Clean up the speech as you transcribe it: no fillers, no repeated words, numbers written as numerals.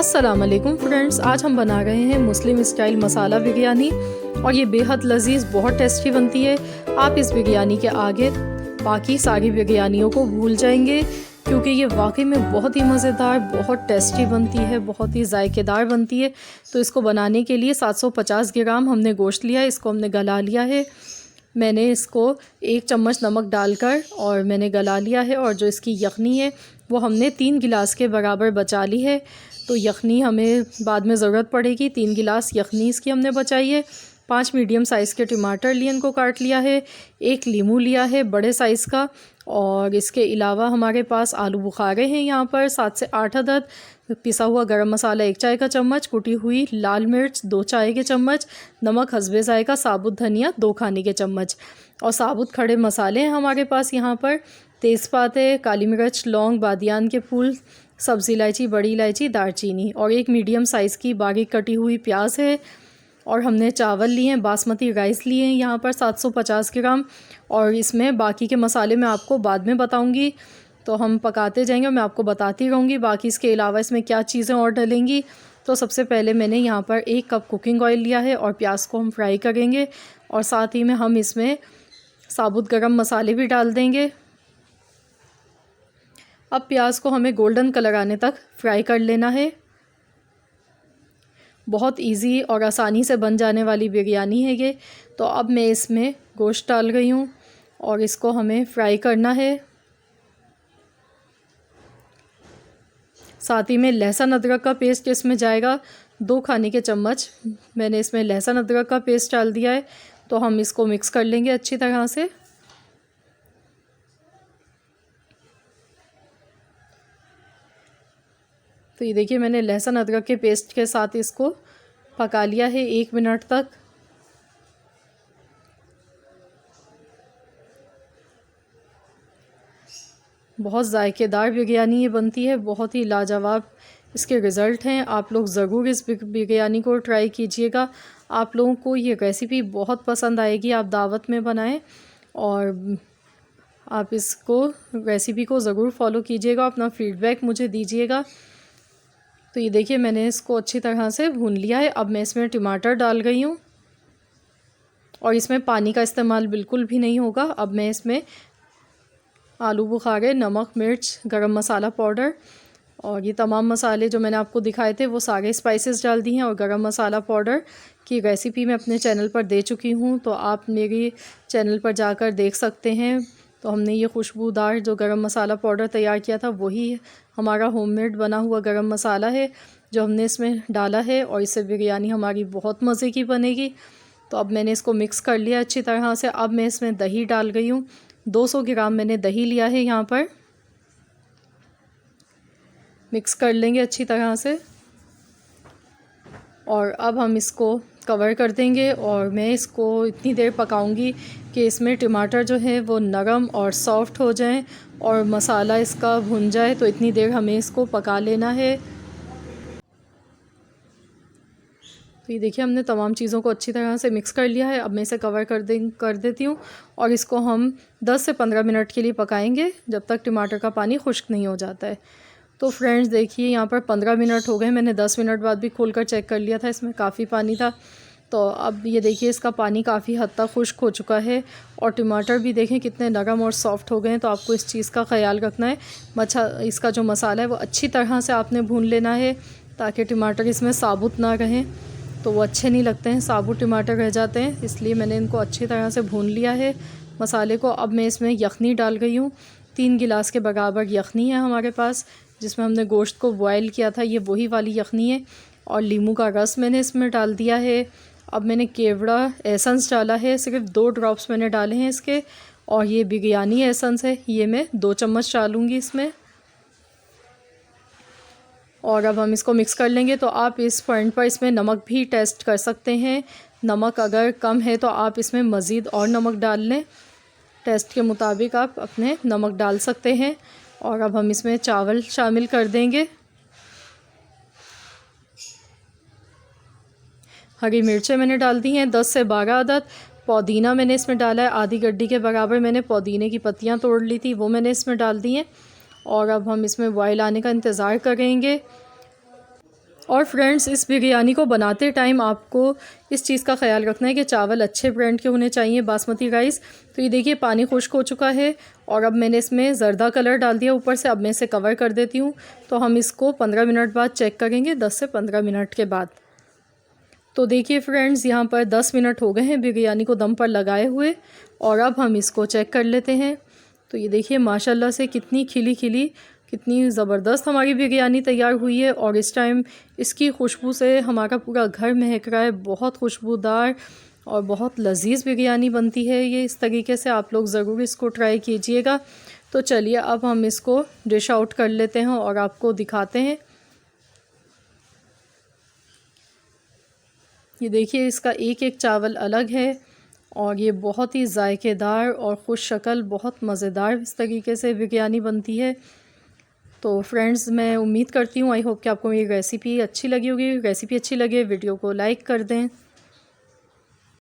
अस्सलाम वालेकुम फ्रेंड्स, आज हम बना रहे हैं मुस्लिम स्टाइल मसाला बिरयानी और ये बेहद लजीज बहुत टेस्टी बनती है। आप इस बिरयानी के आगे बाकी सारी बिरयानियों को भूल जाएंगे क्योंकि ये वाकई में बहुत ही मज़ेदार, बहुत टेस्टी बनती है, बहुत ही जायकेदार बनती है। तो इसको बनाने के लिए 750 ग्राम हमने गोश्त लिया है, इसको हमने गला लिया है। मैंने इसको 1 चम्मच नमक डालकर और मैंने गला लिया है। और जो इसकी यखनी है वो हमने 3 गिलास के बराबर बचा ली है। तो यखनी हमें बाद में ज़रूरत पड़ेगी। 3 गिलास यखनी इसकी हमने बचाई है। 5 मीडियम साइज़ के टमाटर लिए, इनको काट लिया है। 1 लीमू लिया है बड़े साइज़ का। और इसके अलावा हमारे पास आलू बुखारे हैं यहाँ पर 7 से 8 अदद। पिसा हुआ गरम मसाला 1 चाय का चम्मच, कुटी हुई लाल मिर्च 2 चाय के चम्मच, नमक हस्बे जायका, साबुत धनिया 2 खाने के चम्मच और साबुत खड़े मसाले हैं हमारे पास यहाँ पर। तेज़पात है, काली मिर्च, लौंग, बादियान के फूल, सब्ज़ी इलायची, बड़ी इलायची, दालचीनी और 1 मीडियम साइज़ की बारीक कटी हुई प्याज है। और हमने चावल लिए हैं, बासमती राइस लिए हैं यहाँ पर 750 ग्राम। और इसमें बाकी के मसाले मैं आपको बाद में बताऊँगी, तो हम पकाते जाएंगे और मैं आपको बताती रहूँगी बाकी इसके अलावा इसमें क्या चीज़ें और डलेंगी। तो सबसे पहले मैंने यहाँ पर 1 कप कुकिंग ऑयल लिया है और प्याज को हम फ्राई करेंगे और साथ ही में हम इसमें साबुत गरम मसाले भी डाल देंगे। अब प्याज को हमें गोल्डन कलर आने तक फ्राई कर लेना है। बहुत इजी और आसानी से बन जाने वाली बिरयानी है ये। तो अब मैं इसमें गोश्त डाल रही हूँ और इसको हमें फ्राई करना है। साथ ही में लहसुन अदरक का पेस्ट इसमें जाएगा 2 खाने के चम्मच। मैंने इसमें लहसुन अदरक का पेस्ट डाल दिया है। तो हम इसको मिक्स कर लेंगे अच्छी तरह से। तो ये देखिए मैंने लहसुन अदरक के पेस्ट के साथ इसको पका लिया है 1 मिनट तक। बहुत जायकेदार बिरयानी ये बनती है, बहुत ही लाजवाब इसके रिज़ल्ट हैं। आप लोग ज़रूर इस बिरयानी को ट्राई कीजिएगा। आप लोगों को ये रेसिपी बहुत पसंद आएगी। आप दावत में बनाएं और आप इसको रेसिपी को ज़रूर फॉलो कीजिएगा। अपना फ़ीडबैक मुझे दीजिएगा। तो ये देखिए मैंने इसको अच्छी तरह से भून लिया है। अब मैं इसमें टमाटर डाल रही हूँ और इसमें पानी का इस्तेमाल बिल्कुल भी नहीं होगा। अब मैं इसमें आलू बुखारे, नमक, मिर्च, गरम मसाला पाउडर और ये तमाम मसाले जो मैंने आपको दिखाए थे वो सारे स्पाइसेस डाल दी हैं। और गरम मसाला पाउडर की रेसिपी मैं अपने चैनल पर दे चुकी हूँ, तो आप मेरी चैनल पर जाकर देख सकते हैं। तो हमने ये खुशबूदार जो गरम मसाला पाउडर तैयार किया था वही हमारा होममेड बना हुआ गरम मसाला है जो हमने इसमें डाला है और इससे बिरयानी हमारी बहुत मज़े की बनेगी। तो अब मैंने इसको मिक्स कर लिया अच्छी तरह से। अब मैं इसमें दही डाल गई हूँ। 200 ग्राम मैंने दही लिया है यहाँ पर। मिक्स कर लेंगे अच्छी तरह से और अब हम इसको कवर कर देंगे और मैं इसको इतनी देर पकाऊंगी कि इसमें टमाटर जो है वो नरम और सॉफ्ट हो जाएं और मसाला इसका भुन जाए। तो इतनी देर हमें इसको पका लेना है। तो ये देखिए हमने तमाम चीज़ों को अच्छी तरह से मिक्स कर लिया है। अब मैं इसे कवर कर देती हूँ और इसको हम 10 से 15 मिनट के लिए पकाएंगे जब तक टमाटर का पानी खुश्क नहीं हो जाता है। तो फ्रेंड्स देखिए यहाँ पर 15 मिनट हो गए। मैंने 10 मिनट बाद भी खोलकर चेक कर लिया था, इसमें काफ़ी पानी था। तो अब ये देखिए इसका पानी काफ़ी हद तक खुश्क हो चुका है और टमाटर भी देखें कितने नरम और सॉफ्ट हो गए हैं। तो आपको इस चीज़ का ख्याल रखना है। इसका जो मसाला है वो अच्छी तरह से आपने भून लेना है ताकि टमाटर इसमें साबुत ना रहें, तो वो अच्छे नहीं लगते हैं, साबुत टमाटर रह जाते हैं। इसलिए मैंने इनको अच्छी तरह से भून लिया है मसाले को। अब मैं इसमें यखनी डाल गई हूँ। 3 गिलास के बराबर यखनी है हमारे पास, जिसमें हमने गोश्त को बॉयल किया था, ये वही वाली यखनी है। और नींबू का रस मैंने इसमें डाल दिया है। अब मैंने केवड़ा एसेंस डाला है, सिर्फ 2 ड्रॉप्स मैंने डाले हैं इसके। और ये बिरयानी एसेंस है, ये मैं 2 चम्मच डालूँगी इसमें। और अब हम इसको मिक्स कर लेंगे। तो आप इस पॉइंट पर इसमें नमक भी टेस्ट कर सकते हैं। नमक अगर कम है तो आप इसमें मज़ीद और नमक डाल लें। टेस्ट के मुताबिक आप अपने नमक डाल सकते हैं। और अब हम इसमें चावल शामिल कर देंगे। हरी मिर्चें मैंने डाल दी हैं 10 से 12 अदद। पुदीना मैंने इसमें डाला है, आधी गड्डी के बराबर मैंने पुदीने की पत्तियां तोड़ ली थी, वो मैंने इसमें डाल दी हैं। और अब हम इसमें बॉयल आने का इंतज़ार करेंगे। और फ्रेंड्स, इस बिरयानी को बनाते टाइम आपको इस चीज़ का ख्याल रखना है कि चावल अच्छे ब्रांड के होने चाहिए, बासमती राइस। तो ये देखिए पानी खुश्क हो चुका है और अब मैंने इसमें ज़र्दा कलर डाल दिया ऊपर से। अब मैं इसे कवर कर देती हूँ। तो हम इसको 15 मिनट बाद चेक करेंगे, 10 से 15 मिनट के बाद। तो देखिए फ्रेंड्स, यहाँ पर 10 मिनट हो गए हैं बिरयानी को दम पर लगाए हुए और अब हम इसको चेक कर लेते हैं। तो ये देखिए माशाल्लाह से कितनी खिली खिली, कितनी ज़बरदस्त हमारी बिरयानी तैयार हुई है। और इस टाइम इसकी खुशबू से हमारा पूरा घर महक रहा है। बहुत खुशबूदार और बहुत लजीज़ बिरयानी बनती है ये। इस तरीके से आप लोग ज़रूर इसको ट्राई कीजिएगा। तो चलिए अब हम इसको डिश आउट कर लेते हैं और आपको दिखाते हैं। ये देखिए इसका एक एक चावल अलग है और ये बहुत ही जायकेदार और खुश शक्ल, बहुत मज़ेदार इस तरीके से बिरयानी बनती है। तो फ्रेंड्स, मैं उम्मीद करती हूँ, आई होप कि आपको मेरी रेसिपी अच्छी लगी होगी। रेसिपी अच्छी लगे वीडियो को लाइक कर दें।